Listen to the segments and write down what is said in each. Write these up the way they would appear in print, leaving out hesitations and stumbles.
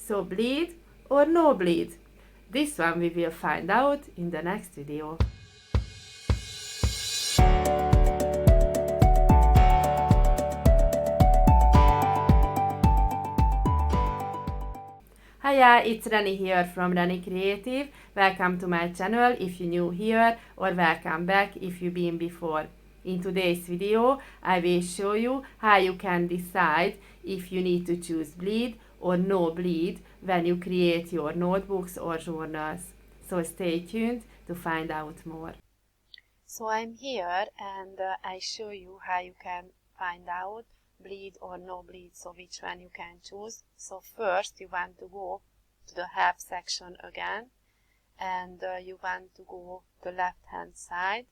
So bleed or no bleed? This one we will find out in the next video. Hiya, it's Reni here from Reni Creative. Welcome to my channel if you're new here, or welcome back if you've been before. In today's video, I will show you how you can decide if you need to choose bleed or no bleed when you create your notebooks or journals. So stay tuned to find out more. So I'm here and I show you how you can find out bleed or no bleed, so which one you can choose. So first you want to go to the help section again, and you want to go to the left hand side,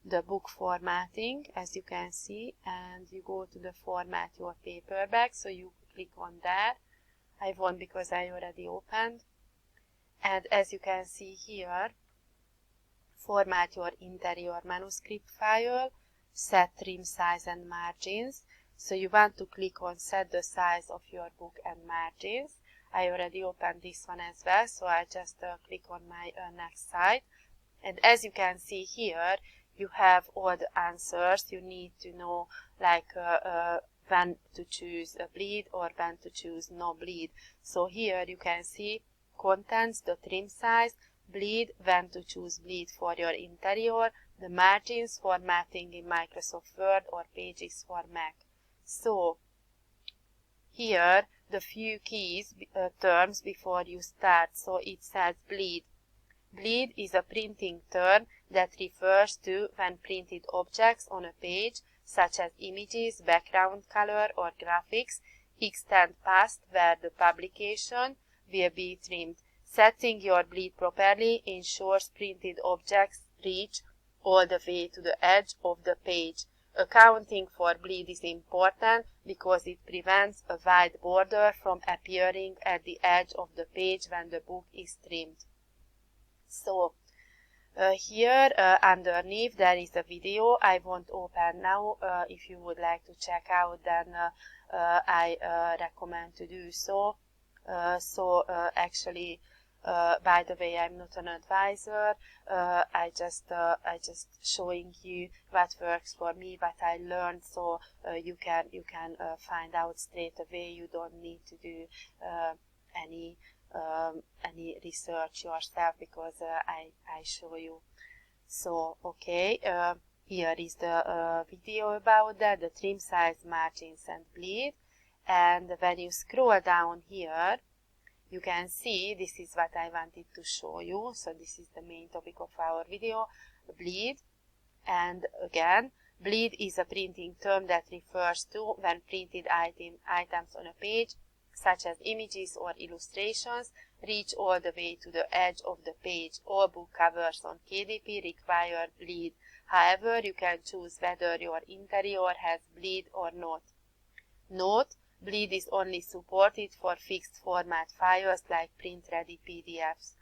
the book formatting, as you can see, and you go to the format your paperback, so you click on that. I won't because I already opened, and as you can see here, format your interior manuscript file, set trim size and margins. So you want to click on set the size of your book and margins. I already opened this one as well, so I just click on my next site. And as you can see here, you have all the answers you need to know, like when to choose a bleed or when to choose no bleed. So here you can see contents, the trim size, bleed, when to choose bleed for your interior, the margins, formatting in Microsoft Word or Pages for Mac. So here the few keys terms before you start. So it says bleed. Bleed is a printing term that refers to when printed objects on a page, such as images, background color or graphics, extend past where the publication will be trimmed. Setting your bleed properly ensures printed objects reach all the way to the edge of the page. Accounting for bleed is important because it prevents a wide border from appearing at the edge of the page when the book is trimmed. So here underneath there is a video I won't open now. If you would like to check out, then I recommend to do so. Actually, by the way, I'm not an advisor. I just showing you what works for me, what I learned, so you can find out straight away. You don't need to do any research yourself because I show you. So okay, here is the video about that, the trim size, margins and bleed. And when you scroll down here, you can see this is what I wanted to show you. So this is the main topic of our video, bleed. And again, bleed is a printing term that refers to when printed items on a page, such as images or illustrations, reach all the way to the edge of the page. All book covers on KDP require bleed. However, you can choose whether your interior has bleed or not. Note: bleed is only supported for fixed format files like print-ready PDFs.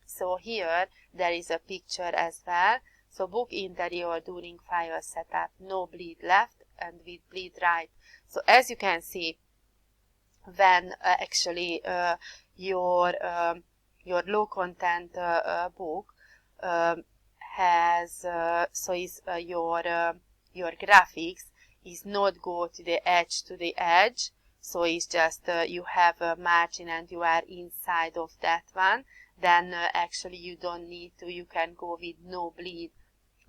So here there is a picture as well. So book interior during file setup, no bleed left and with bleed right. So as you can see, when actually your low content book has your graphics is not go to the edge, so it's just you have a margin and you are inside of that one, then actually you don't need to, you can go with no bleed.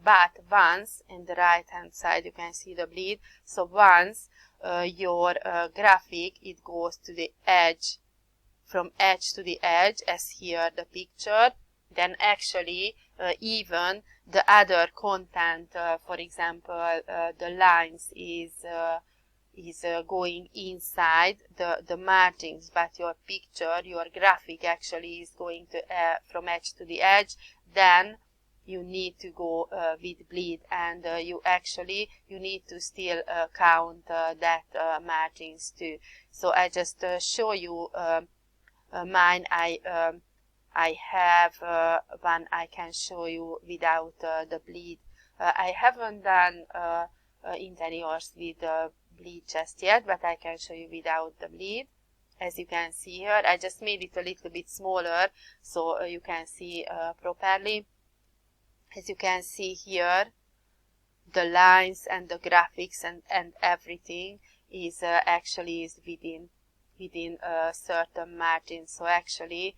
But once in the right hand side you can see the bleed, so once your graphic it goes to the edge, from edge to the edge, as here the picture, then actually even the other content, for example the lines is going inside the margins, but your picture, your graphic actually is going to from edge to the edge, then you need to go with bleed, and you need to still count that margins too. So I just show you mine. I have one I can show you without the bleed. I haven't done interiors with bleed just yet, but I can show you without the bleed. as you can see here. I just made it a little bit smaller so you can see properly. As you can see here, the lines and the graphics and everything is actually is within a certain margin, so actually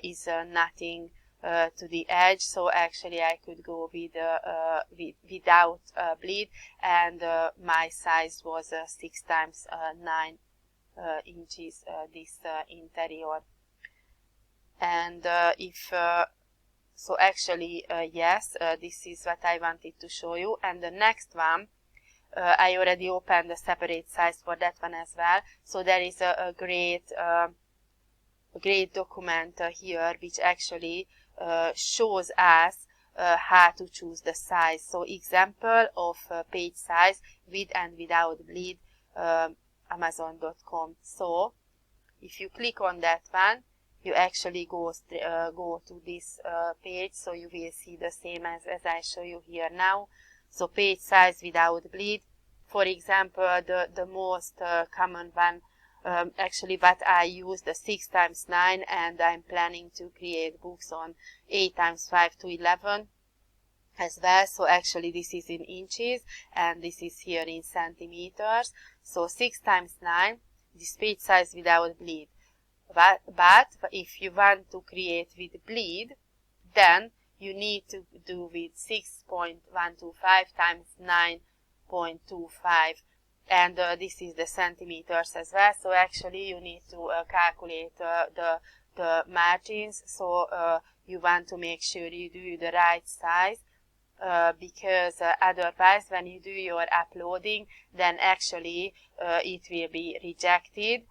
is nothing to the edge, so actually I could go without bleed, and my size was 6 times 9 inches, this interior. And if so actually yes, this is what I wanted to show you. And the next one, I already opened a separate size for that one as well, so there is a great document here which actually shows us how to choose the size. So example of page size with and without bleed, Amazon.com. So if you click on that one, you actually go to this page, so you will see the same as I show you here now. So page size without bleed, for example, the most common one, actually what I use, the 6 times 9, and I'm planning to create books on 8 times 5 to 11 as well. So actually this is in inches and this is here in centimeters. So 6 times 9, this page size without bleed. But if you want to create with bleed, then you need to do with 6.125 times 9.25, and this is the centimeters as well. So actually you need to calculate the margins, so you want to make sure you do the right size, because otherwise when you do your uploading, then actually it will be rejected.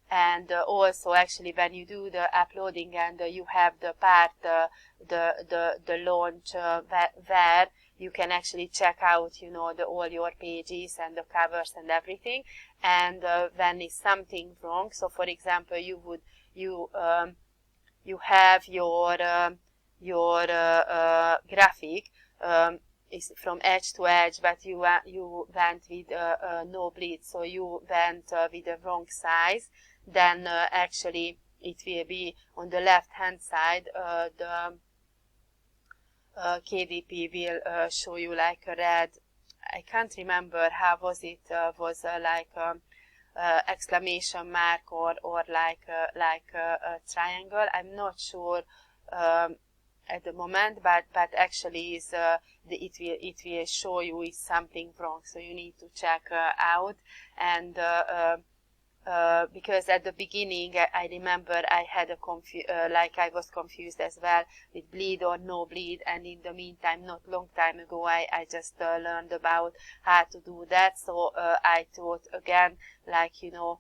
And also actually when you do the uploading and you have the part, the launch where you can actually check out, you know, all your pages and the covers and everything, and when is something wrong, so for example you have your graphic is from edge to edge, but you went with no bleed, so you went with the wrong size, then actually it will be on the left hand side, the KDP will show you like a red, I can't remember how was it, was like exclamation mark or like a triangle. I'm not sure at the moment, but actually is it will show you is something wrong, so you need to check out. And because at the beginning I remember I had a like I was confused as well with bleed or no bleed, and in the meantime, not long time ago, I just learned about how to do that. So I thought again, like, you know,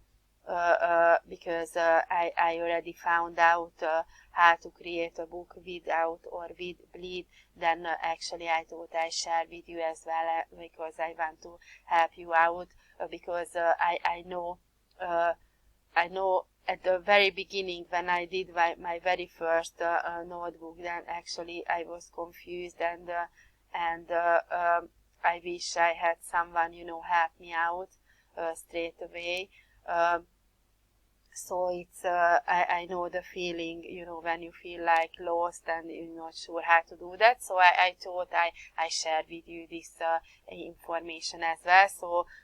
because I already found out how to create a book without or with bleed, then actually I thought I share with you as well, because I want to help you out, because I know at the very beginning when I did my very first notebook, then actually I was confused, and I wish I had someone, you know, help me out straight away. So it's I know the feeling, you know, when you feel like lost and you're not sure how to do that. So I thought I shared with you this information as well.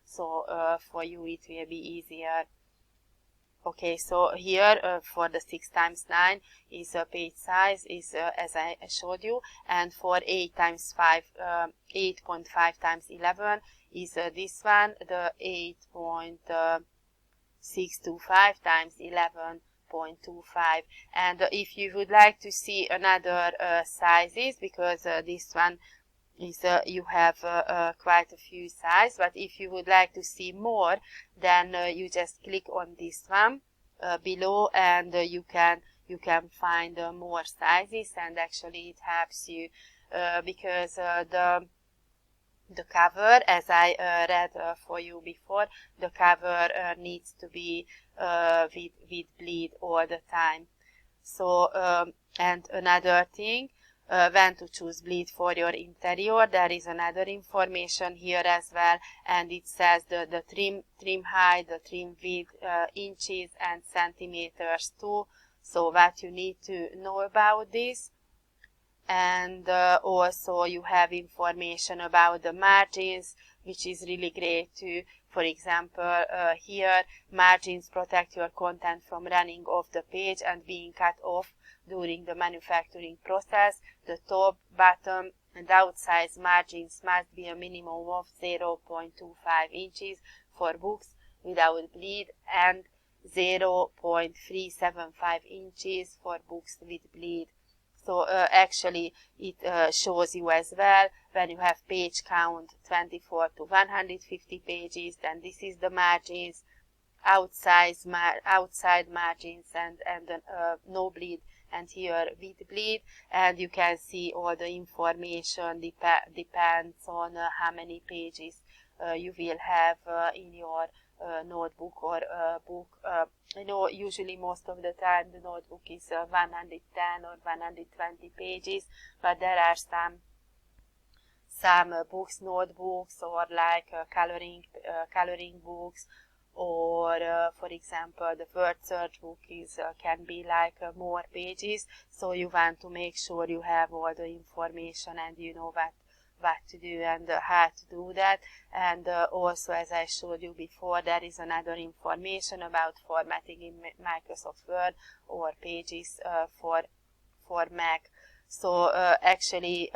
So for you it will be easier. Okay, so here for the 6 times 9 is page size is as I showed you, and for 8 times 5, 8.5 times 11 is this one, the 8.625 times 11.25. And if you would like to see another sizes, because this one is you have quite a few sizes, but if you would like to see more, then you just click on this one below, and you can find more sizes, and actually it helps you because the cover, as I read for you before, the cover needs to be with bleed all the time. So and another thing, when to choose bleed for your interior. There is another information here as well, and it says the trim height, the trim width, inches and centimeters too. So what you need to know about this. And also you have information about the margins, which is really great too. For example, here margins protect your content from running off the page and being cut off during the manufacturing process. The top, bottom and outside margins must be a minimum of 0.25 inches for books without bleed and 0.375 inches for books with bleed. So actually it shows you as well when you have page count 24 to 150 pages, then this is the margins, outside margins and no bleed, and here with bleed, and you can see all the information depends on how many pages you will have in your notebook or book. I know usually most of the time the notebook is 110 or 120 pages, but there are some books, notebooks, or like coloring books, or for example the word search book is can be like more pages. So you want to make sure you have all the information and you know what to do and how to do that. And also, as I showed you before, there is another information about formatting in Microsoft Word or Pages for Mac. So actually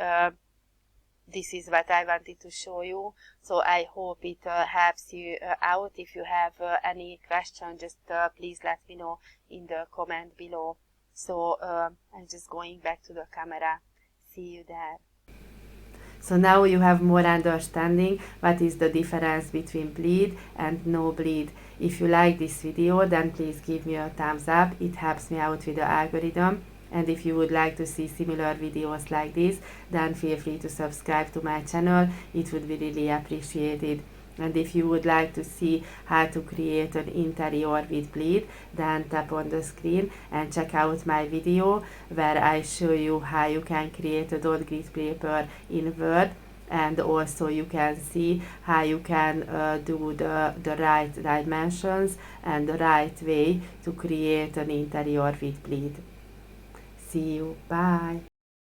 this is what I wanted to show you. So I hope it helps you out. If you have any question, just please let me know in the comment below. So I'm just going back to the camera. See you there. So now you have more understanding what is the difference between bleed and no bleed. If you like this video, then please give me a thumbs up. It helps me out with the algorithm. And if you would like to see similar videos like this, then feel free to subscribe to my channel. It would be really appreciated. And if you would like to see how to create an interior with bleed, then tap on the screen and check out my video where I show you how you can create a dot grid paper in Word, and also you can see how you can do the right dimensions and the right way to create an interior with bleed. See you. Bye.